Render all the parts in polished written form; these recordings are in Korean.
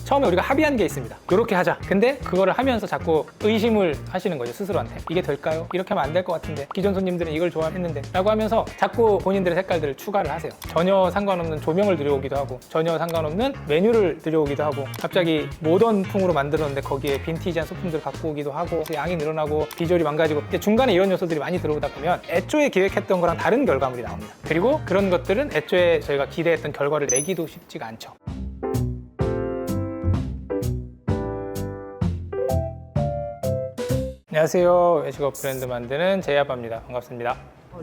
처음에 우리가 합의한 게 있습니다. 이렇게 하자. 근데 그거를 하면서 자꾸 의심을 하시는 거죠, 스스로한테. 이게 될까요? 이렇게 하면 안 될 것 같은데, 기존 손님들은 이걸 좋아했는데 라고 하면서 자꾸 본인들의 색깔들을 추가를 하세요. 전혀 상관없는 조명을 들여오기도 하고, 전혀 상관없는 메뉴를 들여오기도 하고, 갑자기 모던풍으로 만들었는데 거기에 빈티지한 소품들을 갖고 오기도 하고, 양이 늘어나고 비주얼이 망가지고, 중간에 이런 요소들이 많이 들어오다 보면 애초에 기획했던 거랑 다른 결과물이 나옵니다. 그리고 그런 것들은 애초에 저희가 기대했던 결과를 내기도 쉽지가 않죠. 안녕하세요. 외식업 브랜드 만드는 제이아빠입니다. 반갑습니다.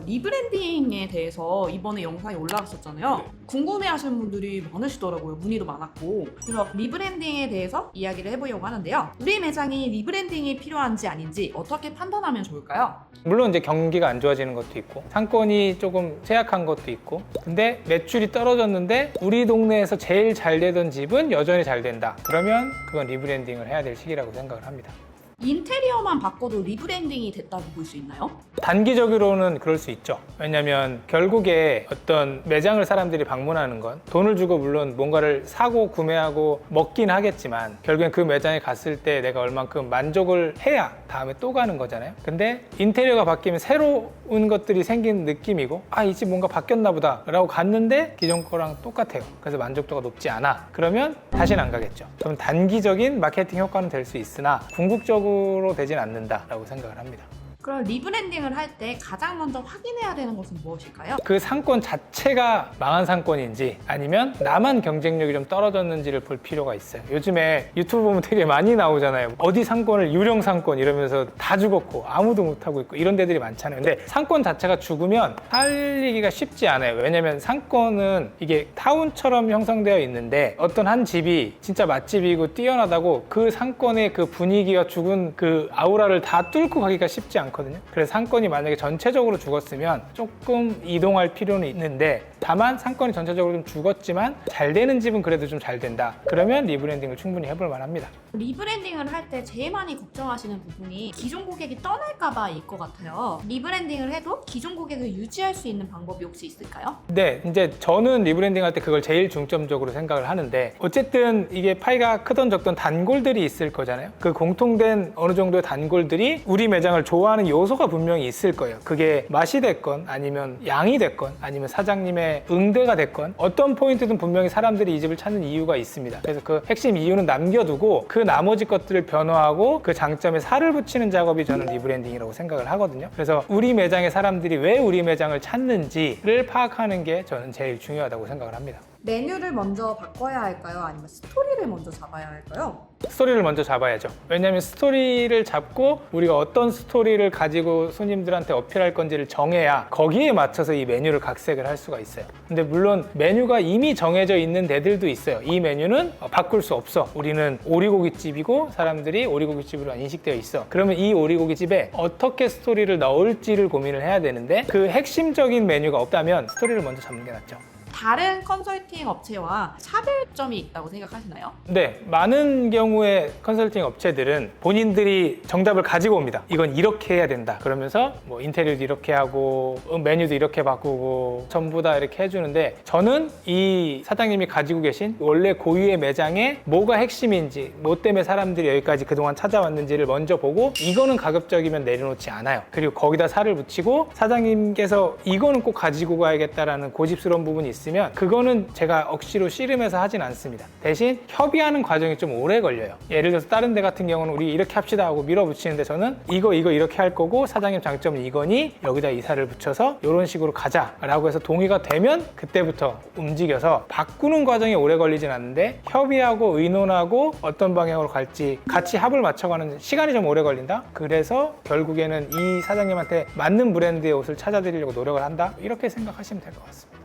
리브랜딩에 대해서 이번에 영상이 올라갔었잖아요. 궁금해하시는 분들이 많으시더라고요. 문의도 많았고. 그래서 리브랜딩에 대해서 이야기를 해보려고 하는데요. 우리 매장이 리브랜딩이 필요한지 아닌지 어떻게 판단하면 좋을까요? 물론 이제 경기가 안 좋아지는 것도 있고, 상권이 조금 쇠약한 것도 있고, 근데 매출이 떨어졌는데 우리 동네에서 제일 잘 되던 집은 여전히 잘 된다. 그러면 그건 리브랜딩을 해야 될 시기라고 생각을 합니다. 인테리어만 바꿔도 리브랜딩이 됐다고 볼 수 있나요? 단기적으로는 그럴 수 있죠. 왜냐면 결국에 어떤 매장을 사람들이 방문하는 건 돈을 주고 물론 뭔가를 사고 구매하고 먹긴 하겠지만, 결국엔 그 매장에 갔을 때 내가 얼만큼 만족을 해야 다음에 또 가는 거잖아요. 근데 인테리어가 바뀌면 새로운 것들이 생긴 느낌이고, 이 집 뭔가 바뀌었나 보다 라고 갔는데 기존 거랑 똑같아요. 그래서 만족도가 높지 않아. 그러면 다시는 안 가겠죠. 그럼 단기적인 마케팅 효과는 될 수 있으나 궁극적으로 되진 않는다라고 생각을 합니다. 그럼 리브랜딩을 할 때 가장 먼저 확인해야 되는 것은 무엇일까요? 그 상권 자체가 망한 상권인지, 아니면 나만 경쟁력이 좀 떨어졌는지를 볼 필요가 있어요. 요즘에 유튜브 보면 되게 많이 나오잖아요. 어디 상권을 유령 상권 이러면서 다 죽었고 아무도 못하고 있고 이런 데들이 많잖아요. 근데 상권 자체가 죽으면 살리기가 쉽지 않아요. 왜냐면 상권은 이게 타운처럼 형성되어 있는데, 어떤 한 집이 진짜 맛집이고 뛰어나다고 그 상권의 그 분위기와 죽은 그 아우라를 다 뚫고 가기가 쉽지 않거든요. 그래서 상권이 만약에 전체적으로 죽었으면 조금 이동할 필요는 있는데, 다만 상권이 전체적으로 좀 죽었지만 잘 되는 집은 그래도 좀 잘 된다. 그러면 리브랜딩을 충분히 해볼 만합니다. 리브랜딩을 할 때 제일 많이 걱정하시는 부분이 기존 고객이 떠날까 봐일 것 같아요. 리브랜딩을 해도 기존 고객을 유지할 수 있는 방법이 혹시 있을까요? 네, 이제 저는 리브랜딩 할 때 그걸 제일 중점적으로 생각을 하는데, 어쨌든 이게 파이가 크던 적던 단골들이 있을 거잖아요. 그 공통된 어느 정도의 단골들이 우리 매장을 좋아하는 요소가 분명히 있을 거예요. 그게 맛이 됐건 아니면 양이 됐건 아니면 사장님의 응대가 됐건, 어떤 포인트든 분명히 사람들이 이 집을 찾는 이유가 있습니다. 그래서 그 핵심 이유는 남겨두고 그 나머지 것들을 변화하고 그 장점에 살을 붙이는 작업이 저는 리브랜딩이라고 생각을 하거든요. 그래서 우리 매장의 사람들이 왜 우리 매장을 찾는지를 파악하는 게 저는 제일 중요하다고 생각을 합니다. 메뉴를 먼저 바꿔야 할까요? 아니면 스토리를 먼저 잡아야 할까요? 스토리를 먼저 잡아야죠. 왜냐하면 스토리를 잡고 우리가 어떤 스토리를 가지고 손님들한테 어필할 건지를 정해야 거기에 맞춰서 이 메뉴를 각색을 할 수가 있어요. 근데 물론 메뉴가 이미 정해져 있는 데들도 있어요. 이 메뉴는 바꿀 수 없어. 우리는 오리고기집이고 사람들이 오리고기집으로 인식되어 있어. 그러면 이 오리고기집에 어떻게 스토리를 넣을지를 고민을 해야 되는데, 그 핵심적인 메뉴가 없다면 스토리를 먼저 잡는 게 낫죠. 다른 컨설팅 업체와 차별점이 있다고 생각하시나요? 네, 많은 경우에 컨설팅 업체들은 본인들이 정답을 가지고 옵니다. 이건 이렇게 해야 된다. 그러면서 뭐 인테리어도 이렇게 하고 메뉴도 이렇게 바꾸고 전부 다 이렇게 해주는데, 저는 이 사장님이 가지고 계신 원래 고유의 매장에 뭐가 핵심인지, 뭐 때문에 사람들이 여기까지 그동안 찾아왔는지를 먼저 보고, 이거는 가급적이면 내려놓지 않아요. 그리고 거기다 살을 붙이고 사장님께서 이거는 꼭 가지고 가야겠다라는 고집스러운 부분이 있으면 그거는 제가 억지로 씨름해서 하진 않습니다. 대신 협의하는 과정이 좀 오래 걸려요. 예를 들어서 다른 데 같은 경우는 우리 이렇게 합시다 하고 밀어붙이는데, 저는 이거 이렇게 할 거고 사장님 장점은 이거니 여기다 이 살을 붙여서 이런 식으로 가자 라고 해서 동의가 되면 그때부터 움직여서 바꾸는 과정이 오래 걸리진 않는데, 협의하고 의논하고 어떤 방향으로 갈지 같이 합을 맞춰가는 시간이 좀 오래 걸린다? 그래서 결국에는 이 사장님한테 맞는 브랜드의 옷을 찾아드리려고 노력을 한다? 이렇게 생각하시면 될 것 같습니다.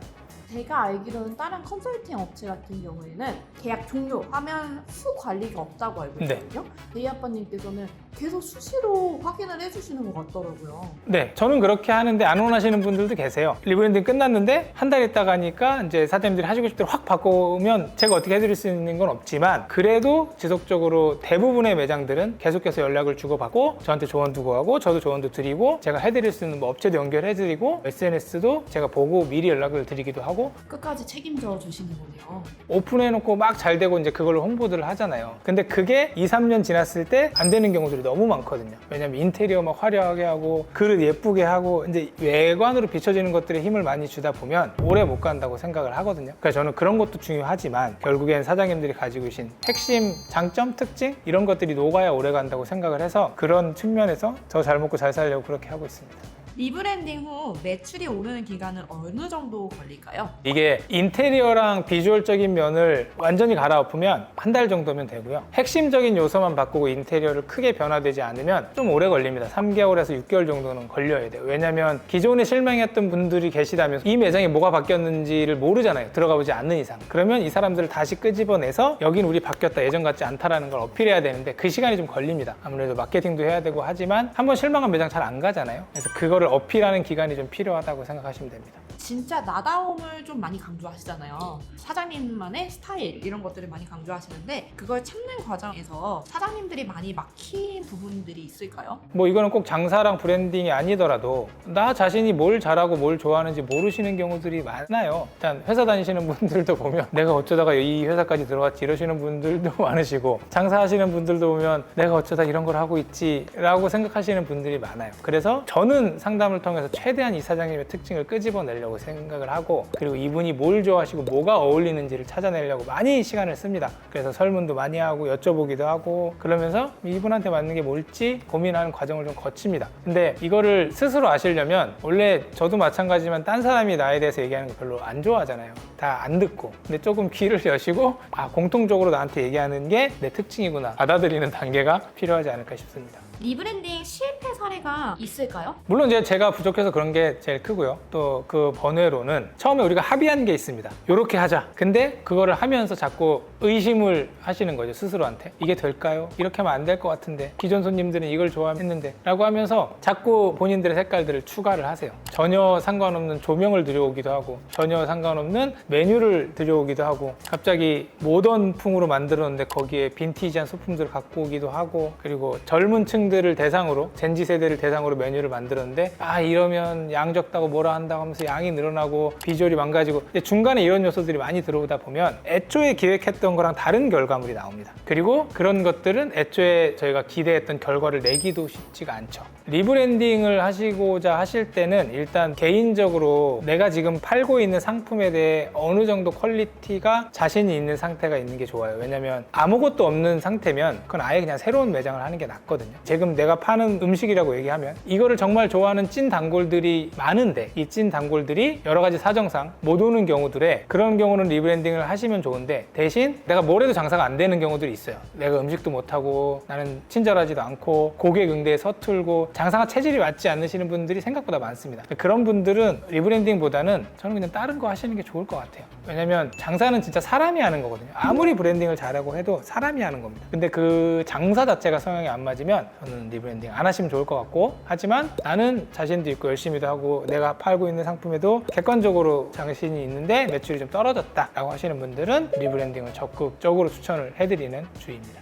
제가 알기로는 다른 컨설팅 업체 같은 경우에는 계약 종료하면 수 관리가 없다고 알고 있거든요. 제이 아빠님께서는 계속 수시로 확인을 해주시는 것 같더라고요. 네, 저는 그렇게 하는데 안 원하시는 분들도 계세요. 리브랜딩 끝났는데 한 달 있다가 하니까 이제 사장님들이 하시고 싶대로 확 바꾸면 제가 어떻게 해드릴 수 있는 건 없지만, 그래도 지속적으로 대부분의 매장들은 계속해서 연락을 주고받고 저한테 조언도 구하고 저도 조언도 드리고, 제가 해드릴 수 있는 뭐 업체도 연결해드리고 SNS도 제가 보고 미리 연락을 드리기도 하고, 하고 끝까지 책임져 주시는 거네요. 오픈해놓고 막 잘 되고 이제 그걸로 홍보들을 하잖아요. 근데 그게 2, 3년 지났을 때 안 되는 경우들이 너무 많거든요. 왜냐면 인테리어 막 화려하게 하고 그릇 예쁘게 하고 이제 외관으로 비춰지는 것들에 힘을 많이 주다 보면 오래 못 간다고 생각을 하거든요. 그래서 저는 그런 것도 중요하지만 결국엔 사장님들이 가지고 계신 핵심 장점, 특징 이런 것들이 녹아야 오래 간다고 생각을 해서 그런 측면에서 더 잘 먹고 잘 살려고 그렇게 하고 있습니다. 리브랜딩 후 매출이 오르는 기간은 어느 정도 걸릴까요? 이게 인테리어랑 비주얼적인 면을 완전히 갈아엎으면 한 달 정도면 되고요. 핵심적인 요소만 바꾸고 인테리어를 크게 변화되지 않으면 좀 오래 걸립니다. 3개월에서 6개월 정도는 걸려야 돼요. 왜냐면 기존에 실망했던 분들이 계시다면 이 매장에 뭐가 바뀌었는지를 모르잖아요. 들어가 보지 않는 이상. 그러면 이 사람들을 다시 끄집어내서 여긴 우리 바뀌었다, 예전 같지 않다라는 걸 어필해야 되는데 그 시간이 좀 걸립니다. 아무래도 마케팅도 해야 되고 하지만 한번 실망한 매장 잘 안 가잖아요. 그래서 그거를 어필하는 기간이 좀 필요하다고 생각하시면 됩니다. 진짜 나다움을 좀 많이 강조하시잖아요. 사장님만의 스타일 이런 것들을 많이 강조하시는데 그걸 찾는 과정에서 사장님들이 많이 막힌 부분들이 있을까요? 뭐 이거는 꼭 장사랑 브랜딩이 아니더라도 나 자신이 뭘 잘하고 뭘 좋아하는지 모르시는 경우들이 많아요. 일단 회사 다니시는 분들도 보면 내가 어쩌다가 이 회사까지 들어왔지 이러시는 분들도 많으시고 장사하시는 분들도 보면 내가 어쩌다 이런 걸 하고 있지 라고 생각하시는 분들이 많아요. 그래서 저는 상담을 통해서 최대한 이 사장님의 특징을 끄집어내려고 생각을 하고 그리고 이분이 뭘 좋아하시고 뭐가 어울리는지를 찾아내려고 많이 시간을 씁니다. 그래서 설문도 많이 하고 여쭤보기도 하고 그러면서 이분한테 맞는 게 뭘지 고민하는 과정을 좀 거칩니다. 근데 이거를 스스로 아시려면 원래 저도 마찬가지지만 딴 사람이 나에 대해서 얘기하는 거 별로 안 좋아하잖아요. 다 안 듣고 근데 조금 귀를 여시고 공통적으로 나한테 얘기하는 게 내 특징이구나 받아들이는 단계가 필요하지 않을까 싶습니다. 리브랜딩 실패 사례가 있을까요? 물론 이제 제가 부족해서 그런 게 제일 크고요. 또 그 번외로는 처음에 우리가 합의한 게 있습니다. 이렇게 하자. 근데 그거를 하면서 자꾸 의심을 하시는 거죠. 스스로한테. 이게 될까요? 이렇게 하면 안 될 것 같은데. 기존 손님들은 이걸 좋아했는데. 라고 하면서 자꾸 본인들의 색깔들을 추가를 하세요. 전혀 상관없는 조명을 들여오기도 하고 전혀 상관없는 메뉴를 들여오기도 하고 갑자기 모던풍으로 만들었는데 거기에 빈티지한 소품들을 갖고 오기도 하고 그리고 젊은 층들을 대상으로 젠지 세대를 대상으로 메뉴를 만들었는데 이러면 양 적다고 뭐라 한다고 하면서 양이 늘어나고 비주얼이 망가지고 근데 중간에 이런 요소들이 많이 들어오다 보면 애초에 기획했던 거랑 다른 결과물이 나옵니다. 그리고 그런 것들은 애초에 저희가 기대했던 결과를 내기도 쉽지가 않죠. 리브랜딩을 하시고자 하실 때는 일단 개인적으로 내가 지금 팔고 있는 상품에 대해 어느 정도 퀄리티가 자신이 있는 상태가 있는 게 좋아요. 왜냐면 아무것도 없는 상태면 그건 아예 그냥 새로운 매장을 하는 게 낫거든요. 지금 내가 파는 음식이라고 얘기하면 이거를 정말 좋아하는 찐 단골들이 많은데 이 찐 단골들이 여러 가지 사정상 못 오는 경우들에 그런 경우는 리브랜딩을 하시면 좋은데 대신 내가 뭘 해도 장사가 안 되는 경우들이 있어요. 내가 음식도 못하고 나는 친절하지도 않고 고객 응대에 서툴고 장사가 체질이 맞지 않으시는 분들이 생각보다 많습니다. 그런 분들은 리브랜딩보다는 저는 그냥 다른 거 하시는 게 좋을 것 같아요. 왜냐면 장사는 진짜 사람이 하는 거거든요. 아무리 브랜딩을 잘하고 해도 사람이 하는 겁니다. 근데 그 장사 자체가 성향이 안 맞으면 저는 리브랜딩 안 하시면 좋을 것 같고 하지만 나는 자신도 있고 열심히도 하고 내가 팔고 있는 상품에도 객관적으로 자신이 있는데 매출이 좀 떨어졌다 라고 하시는 분들은 리브랜딩을 적극적으로 추천을 해드리는 주의입니다.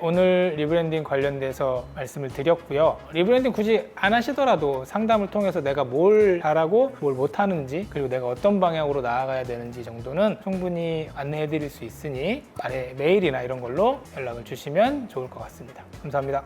오늘 리브랜딩 관련돼서 말씀을 드렸고요. 리브랜딩 굳이 안 하시더라도 상담을 통해서 내가 뭘 잘하고 뭘 못하는지 그리고 내가 어떤 방향으로 나아가야 되는지 정도는 충분히 안내해 드릴 수 있으니 아래 메일이나 이런 걸로 연락을 주시면 좋을 것 같습니다. 감사합니다.